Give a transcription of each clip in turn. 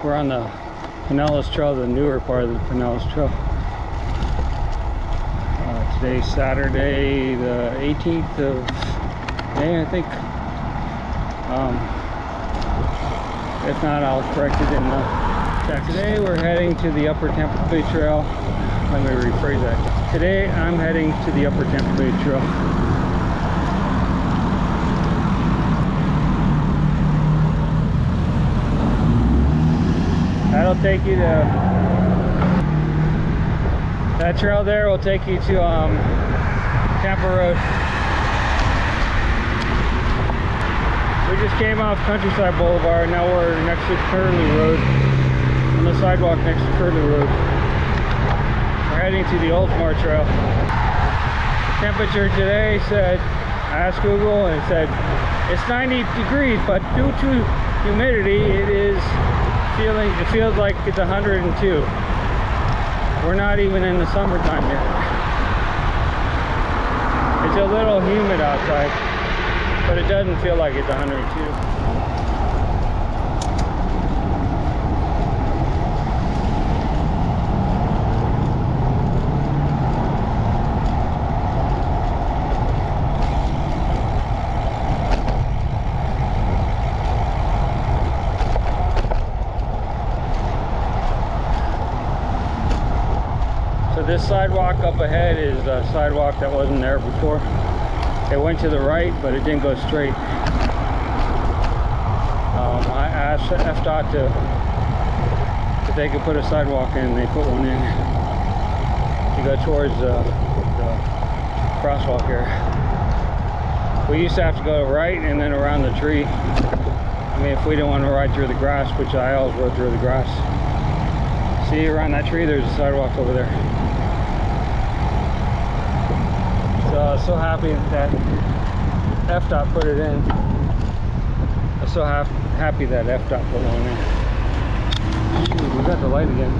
We're on the Phonamana Trail, the newer part of the Phonamana Trail. Today's Saturday, the 18th of May, I think. If not, I'll correct it in the chat. Today we're heading to the Upper Tampa Bay Trail. Let me rephrase that. Today I'm heading to the Upper Tampa Bay Trail. That'll take you to, that trail there will take you to Tampa Road. We just came off Countryside Boulevard, now we're next to Curlew Road, on the sidewalk next to Curlew Road. We're heading to the Oldsmar Trail. The temperature today said, I asked Google and it said, it's 90 degrees, but due to humidity, it feels like it's 102. We're not even in the summertime yet. It's a little humid outside, but it doesn't feel like it's 102. This sidewalk up ahead is a sidewalk that wasn't there before. It went to the right, but it didn't go straight. I asked FDOT if they could put a sidewalk in. They put one in to go towards the crosswalk here. We used to have to go right and then around the tree. I mean, if we didn't want to ride through the grass, which I always rode through the grass. See, around that tree, there's a sidewalk over there. So happy that FDOT put it in. I'm so happy that FDOT put one in. Shoot, we got the light again.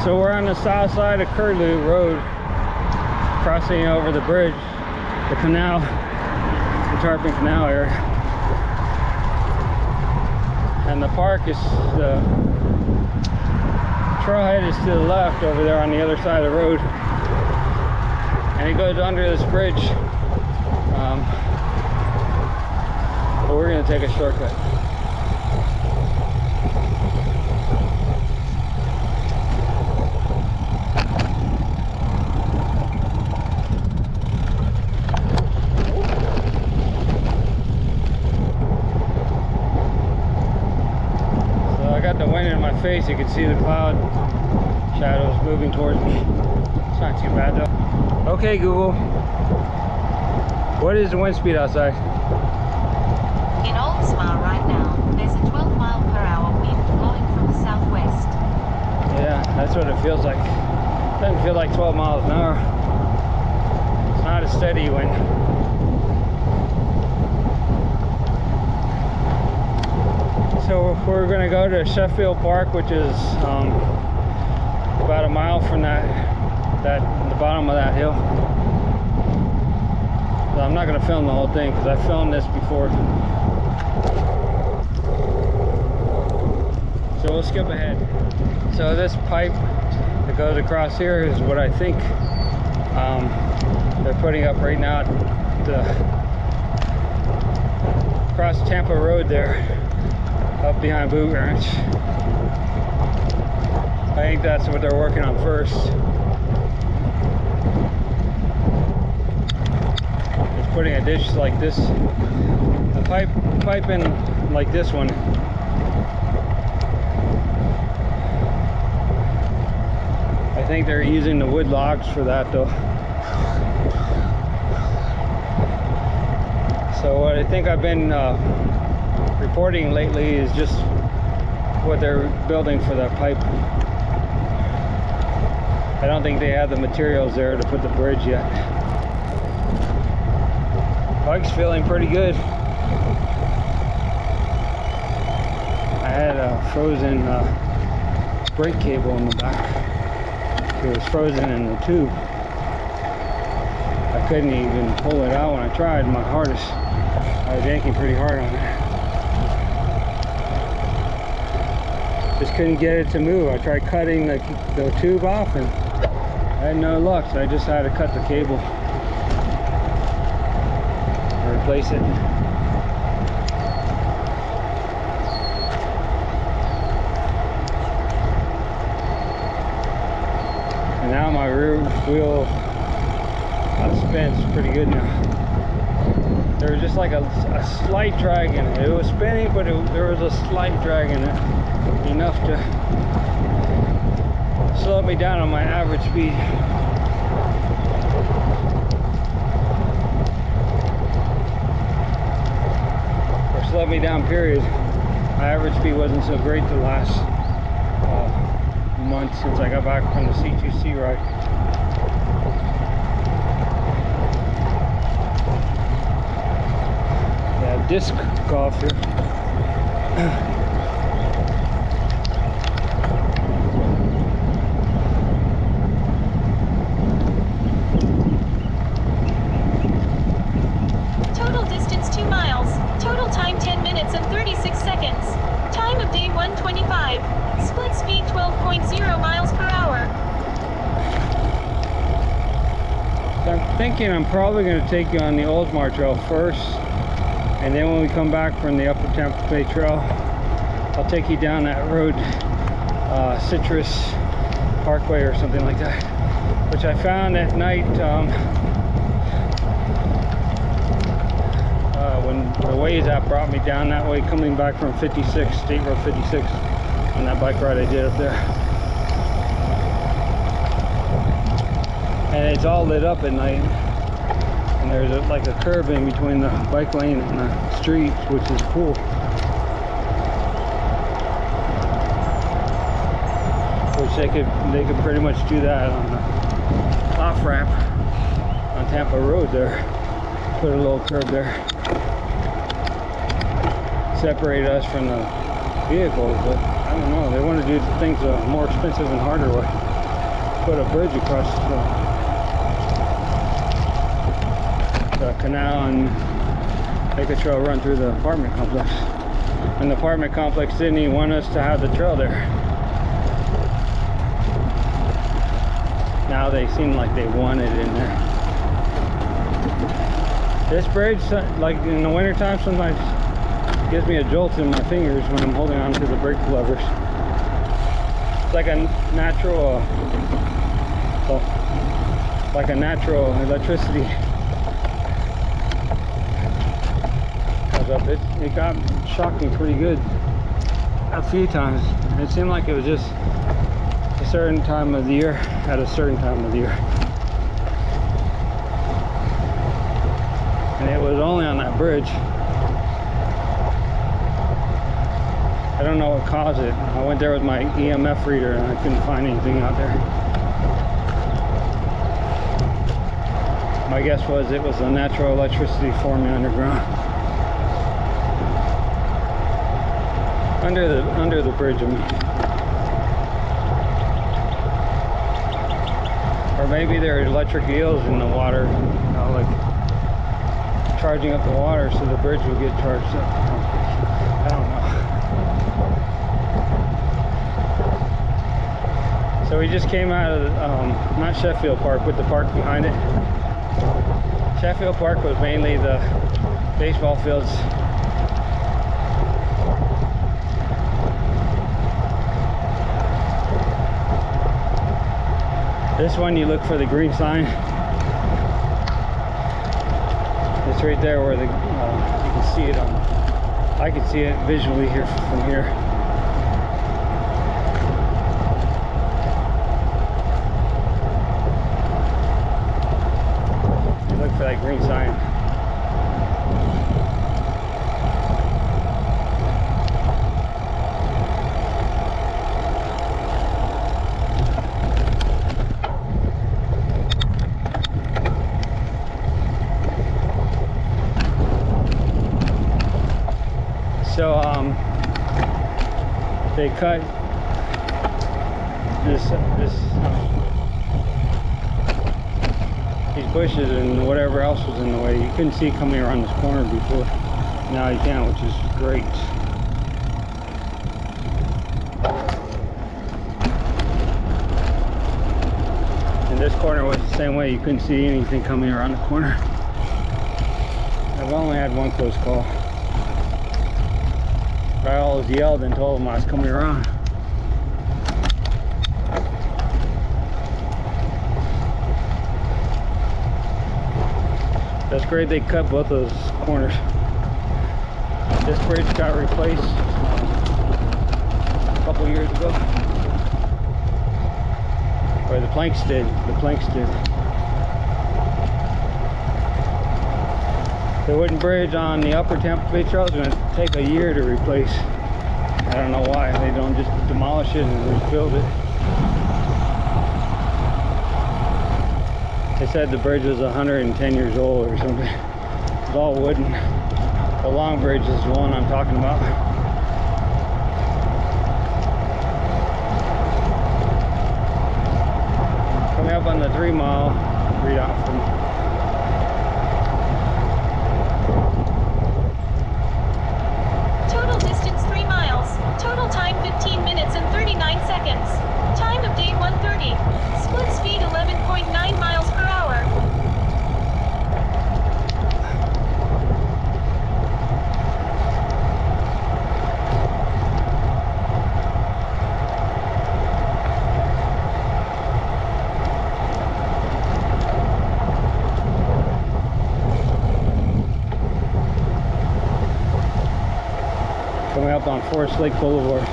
So we're on the south side of Curlew Road, crossing over the bridge, the canal, the Tarpon Canal area. And the park is, the trailhead is to the left over there on the other side of the road. And it goes under this bridge. But we're gonna take a shortcut. The wind in my face, you can see the cloud shadows moving towards me. It's not too bad though. Okay, Google, what is the wind speed outside? In Oldsmar right now, there's a 12-mile-per-hour wind blowing from the southwest. Yeah, that's what it feels like. It doesn't feel like 12 miles an hour. It's not a steady wind. So we're going to go to Sheffield Park, which is about a mile from the bottom of that hill. So I'm not going to film the whole thing because I filmed this before. So we'll skip ahead. So this pipe that goes across here is what I think they're putting up right now across Tampa Road there. Up behind Boot Ranch. I think that's what they're working on first. Just putting a dish like this, a pipe in like this one. I think they're using the wood logs for that though. So what I think I've been reporting lately is just what they're building for that pipe. I don't think they have the materials there to put the bridge yet. Bike's feeling pretty good. frozen brake cable in the back. It was frozen in the tube. I couldn't even pull it out when I tried my hardest. I was yanking pretty hard on it. Just couldn't get it to move. I tried cutting the tube off and I had no luck, so I just had to cut the cable and replace it. And now my rear wheel spins pretty good now. There was just like a slight drag in it. It was spinning, but there was a slight drag in it. Enough to slow me down on my average speed. Or slow me down, period. My average speed wasn't so great the last month since I got back from the C2C ride. Yeah, disc golf here. Total distance 2 miles. Total time 10 minutes and 36 seconds. Time of day 125. Split speed 12.0 miles per hour. So I'm thinking I'm probably going to take you on the Oldsmar Trail first, and then when we come back from the Upper Tampa Trail, I'll take you down that road, Citrus Parkway or something like that, which I found at night when the Waze app brought me down that way coming back from 56, State Road 56, on that bike ride I did up there. And it's all lit up at night, and there's like a curb in between the bike lane and the street, which is cool. Which they could pretty much do that on the off ramp on Tampa Road there. Put a little curb there, separate us from the vehicles, but I don't know. They want to do things more expensive and harder way. Put a bridge across the canal and make a trail run through the apartment complex. And the apartment complex didn't even want us to have the trail there. Now they seem like they want it in there. This bridge, like in the wintertime, sometimes gives me a jolt in my fingers when I'm holding on to the brake levers. It's like a natural, electricity comes up. It got shocked me pretty good a few times. It seemed like it was just a certain time of the year at a certain time of the year. And it was only on that bridge. I don't know what caused it. I went there with my EMF reader and I couldn't find anything out there. My guess was it was the natural electricity forming underground. Under the bridge, I mean. Or maybe there are electric eels in the water, you know, like charging up the water so the bridge will get charged up. I don't know. So we just came out of not Sheffield Park, but the park behind it. Sheffield Park was mainly the baseball fields. This one, you look for the green sign. It's right there where the you can see it on. I can see it visually here from here. Look for that green sign. So they cut these bushes and whatever else was in the way. You couldn't see coming around this corner before. Now you can, which is great. And this corner was the same way. You couldn't see anything coming around the corner. I've only had one close call. But I always yelled and told them I was coming around. That's great they cut both those corners. This bridge got replaced a couple years ago. Or the planks did. The planks did. The wooden bridge on the upper Tampa Trail is going to take a year to replace. I don't know why. They don't just demolish it and rebuild it. They said the bridge was 110 years old or something. It's all wooden. The long bridge is the one I'm talking about. Coming up on the 3 mile readout from Total distance 3 miles. Total time 15 minutes and 39 seconds. Time of day 1:30. Split speed 11.9 miles per hour. coming up on Forest Lake Boulevard.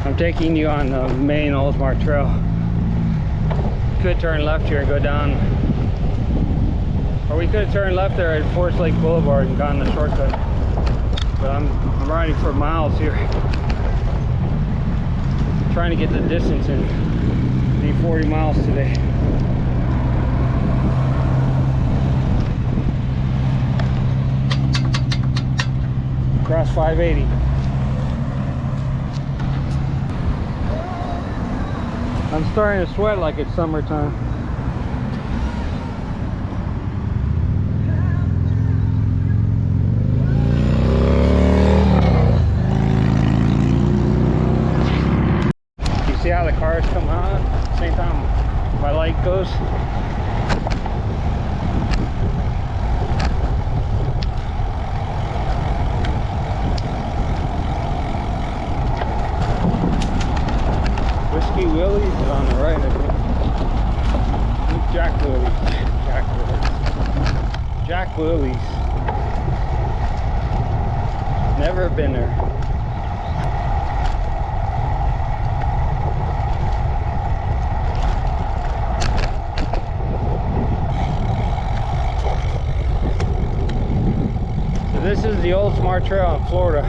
I'm taking you on the main Oldsmar Trail. You could turn left here and go down, or we could have turned left there at Forest Lake Boulevard and gone the shortcut. But I'm riding for miles here, trying to get the distance in. Need 40 miles today. Across 580. I'm starting to sweat like it's summertime. You see how the cars come out at the same time my light goes? Whiskey Willie's is on the right, I think. Jack Willie's. Jack Willie's. Never been there. So this is the Oldsmar Trail in Florida.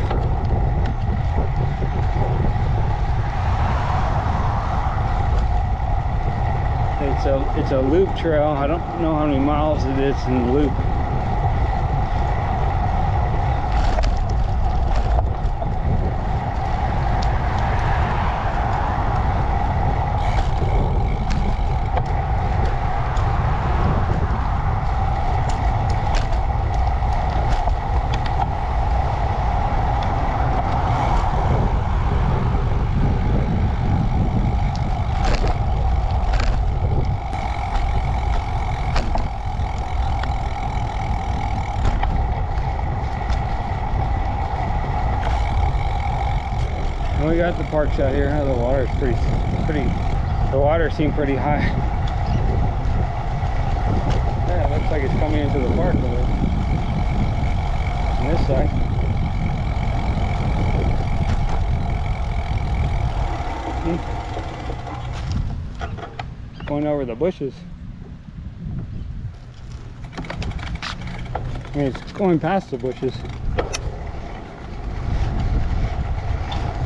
It's a loop trail. I don't know how many miles it is in the loop. We got the parks out here. The water is pretty. The water seemed pretty high. Yeah, it looks like it's coming into the park a little. On this side. Going over the bushes. I mean, it's going past the bushes.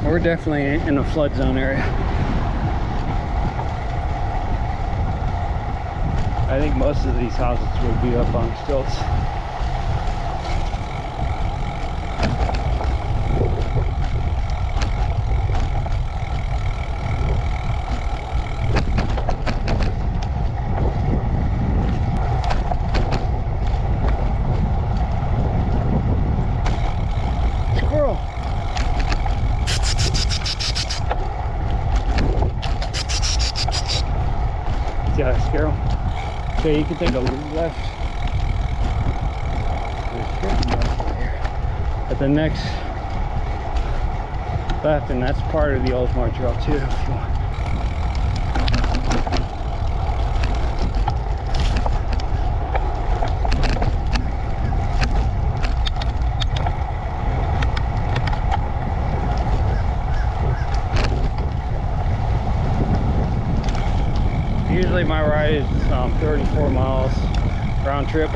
We're definitely in a flood zone area. I think most of these houses would be up on stilts. Squirrel! Yeah, squirrel. Okay, you can take a left. At the next left, and that's part of the Oldsmar Trail too, if you want. Usually my ride is 34 miles round trip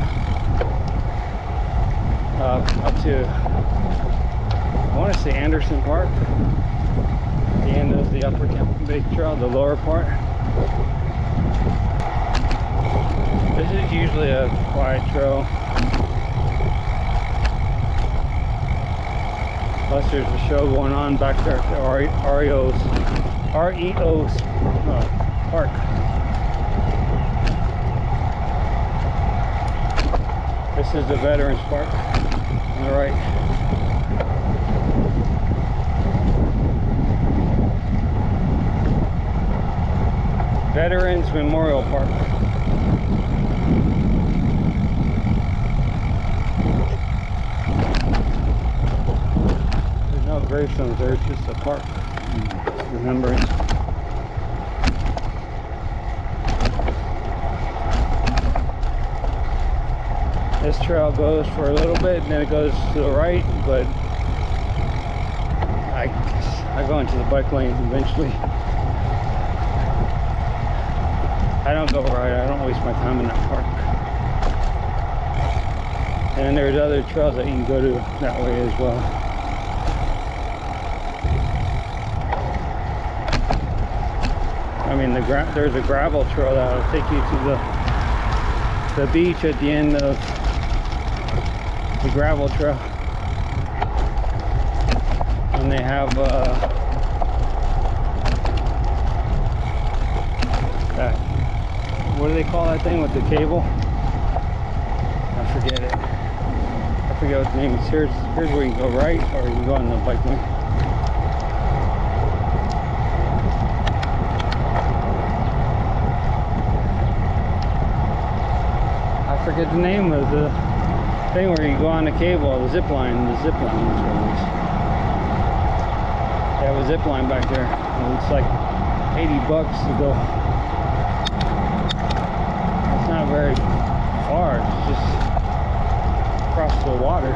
up to, I want to say, Anderson Park, the end of the upper Tampa Bay Trail, the lower part. This is usually a quiet trail. Plus there's a show going on back there at the REO's park. This is the Veterans Park on the right. Veterans Memorial Park. There's no gravestones there, it's just a park. Remembrance. This trail goes for a little bit and then it goes to the right, but I go into the bike lane eventually. I don't go right, I don't waste my time in that park. And there's other trails that you can go to that way as well. I mean, there's a gravel trail that will take you to the beach at the end of the gravel trail, and they have that, what do they call that thing with the cable? I forget it. I forget what the name is. Here's where you go right, or you can go on the bike lane. I forget the name of the thing where you go on the cable, the zip line. That's what it is. They have a zip line back there. It's like $80 to go. It's not very far. It's just across the water.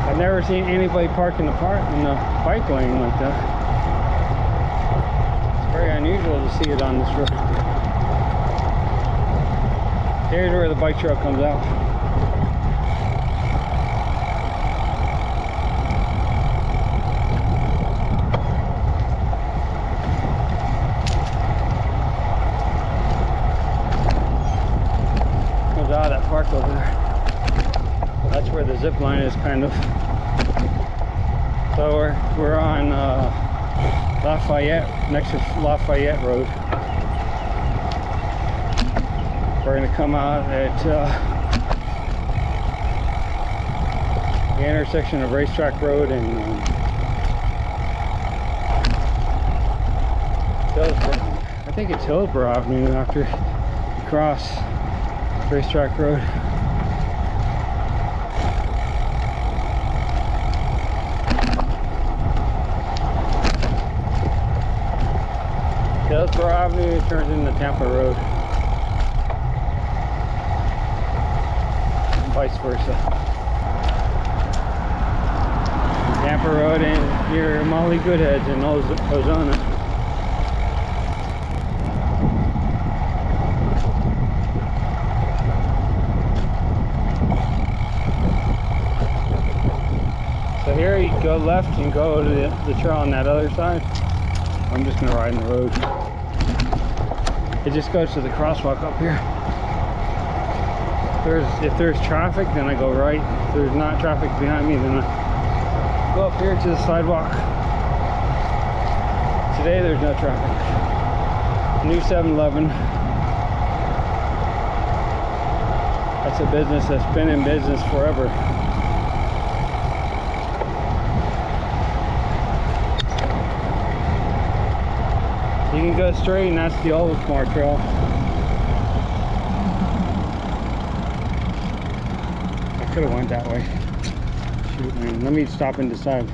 I've never seen anybody park in the bike lane like that. Very unusual to see it on this road. Here's where the bike trail comes out. Comes out of that park over there. That's where the zip line is, kind of. So we're on Lafayette, next to Lafayette Road. We're going to come out at the intersection of Racetrack Road and Hillsborough. I think it's Hillsborough Avenue after you cross Racetrack Road. Hillsborough Avenue turns into Tampa Road. And vice versa. Tampa Road and your Molly Goodheads in Ozona. So here you go left and go to the trail on that other side. I'm just gonna ride in the road. It just goes to the crosswalk up here. If there's traffic, then I go right. If there's not traffic behind me, then I go up here to the sidewalk. Today there's no traffic. New 7-Eleven. That's a business that's been in business forever. You can go straight, and that's the Oldsmar Trail. I could have went that way. Shoot, man. Let me stop and decide.